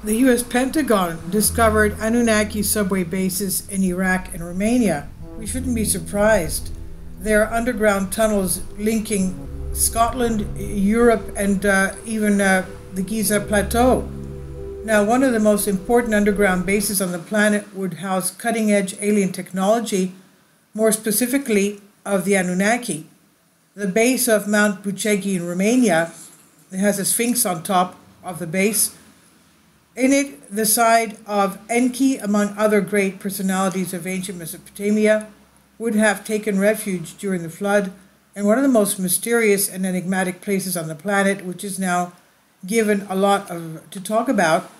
The U.S. Pentagon discovered Anunnaki subway bases in Iraq and Romania. We shouldn't be surprised. There are underground tunnels linking Scotland, Europe, and even the Giza Plateau. Now, one of the most important underground bases on the planet would house cutting-edge alien technology, more specifically of the Anunnaki. The base of Mount Bucegi in Romania, it has a sphinx on top of the base. In it, the side of Enki, among other great personalities of ancient Mesopotamia, would have taken refuge during the flood, and one of the most mysterious and enigmatic places on the planet, which is now given a lot to talk about.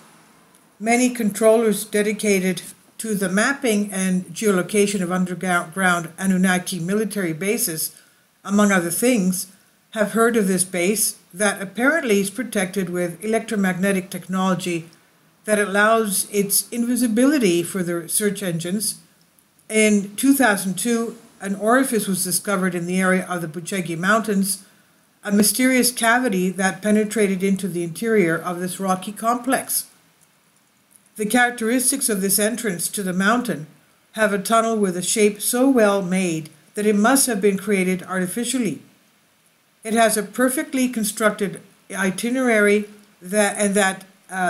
Many controllers dedicated to the mapping and geolocation of underground Anunnaki military bases, among other things, have heard of this base that apparently is protected with electromagnetic technology that allows its invisibility for the search engines. In 2002, an orifice was discovered in the area of the Bucegi Mountains, a mysterious cavity that penetrated into the interior of this rocky complex. The characteristics of this entrance to the mountain have a tunnel with a shape so well made that it must have been created artificially. It has a perfectly constructed itinerary that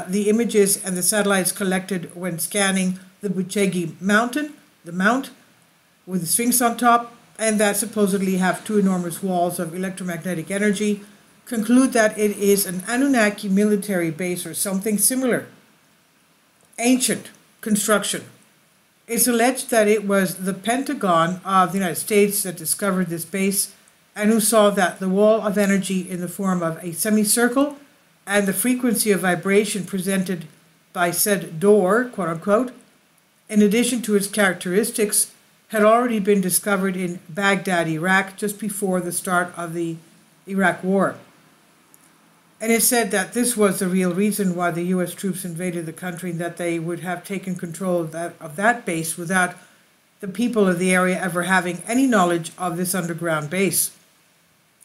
the images and the satellites collected when scanning the Bucegi mountain, the mount with the sphinx on top, and that supposedly have two enormous walls of electromagnetic energy, conclude that it is an Anunnaki military base or something similar. Ancient construction. It's alleged that it was the Pentagon of the United States that discovered this base and who saw that the wall of energy in the form of a semicircle and the frequency of vibration presented by said door, quote unquote, in addition to its characteristics, had already been discovered in Baghdad, Iraq, just before the start of the Iraq War. And it said that this was the real reason why the U.S. troops invaded the country, and that they would have taken control of that base without the people of the area ever having any knowledge of this underground base.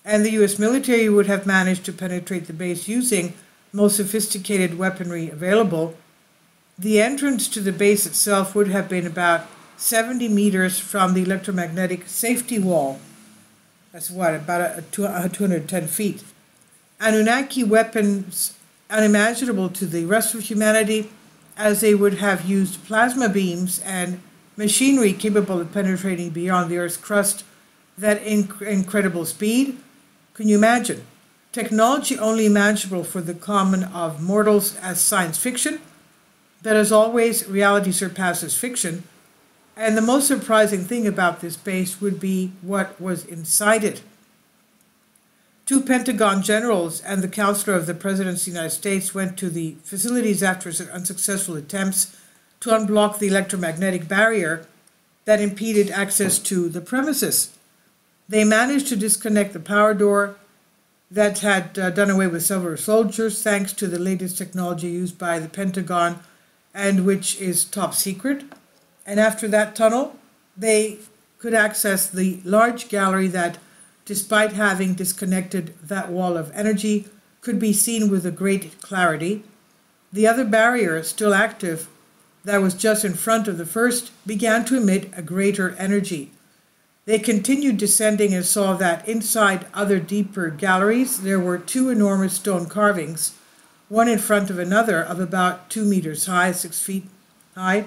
And the U.S. military would have managed to penetrate the base using most sophisticated weaponry available. The entrance to the base itself would have been about 70 meters from the electromagnetic safety wall. That's what, about 210 feet. Anunnaki weapons unimaginable to the rest of humanity, as they would have used plasma beams and machinery capable of penetrating beyond the Earth's crust at incredible speed. Can you imagine? Technology only imaginable for the common of mortals as science fiction, but as always, reality surpasses fiction. And the most surprising thing about this base would be what was inside it. Two Pentagon generals and the counselor of the President of the United States went to the facilities after unsuccessful attempts to unblock the electromagnetic barrier that impeded access to the premises. They managed to disconnect the power door that had done away with several soldiers, thanks to the latest technology used by the Pentagon, and which is top secret. And after that tunnel, they could access the large gallery that, despite having disconnected that wall of energy, could be seen with a great clarity. The other barrier, still active, that was just in front of the first, began to emit a greater energy. They continued descending and saw that inside other deeper galleries there were two enormous stone carvings, one in front of another, of about 2 meters high, 6 feet high,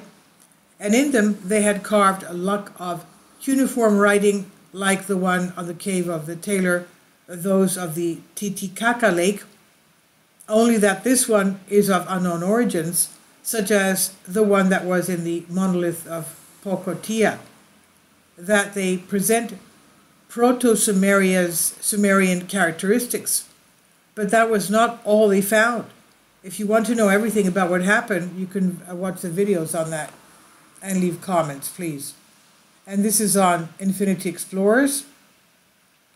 and in them they had carved a luck of cuneiform writing like the one on the cave of the tailor, those of the Titicaca Lake, only that this one is of unknown origins, such as the one that was in the monolith of Pocotia, that they present Proto-Sumerian characteristics. But that was not all they found. If you want to know everything about what happened, you can watch the videos on that and leave comments, please. And this is on Infinity Explorers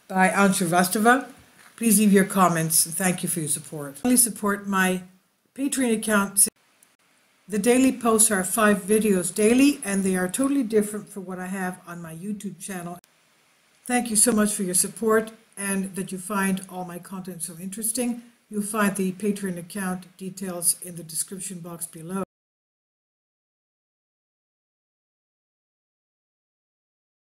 by Anshu Vastava. Please leave your comments, and thank you for your support. Please support my Patreon account. The daily posts are 5 videos daily, and they are totally different from what I have on my YouTube channel. Thank you so much for your support, and that you find all my content so interesting. You'll find the Patreon account details in the description box below.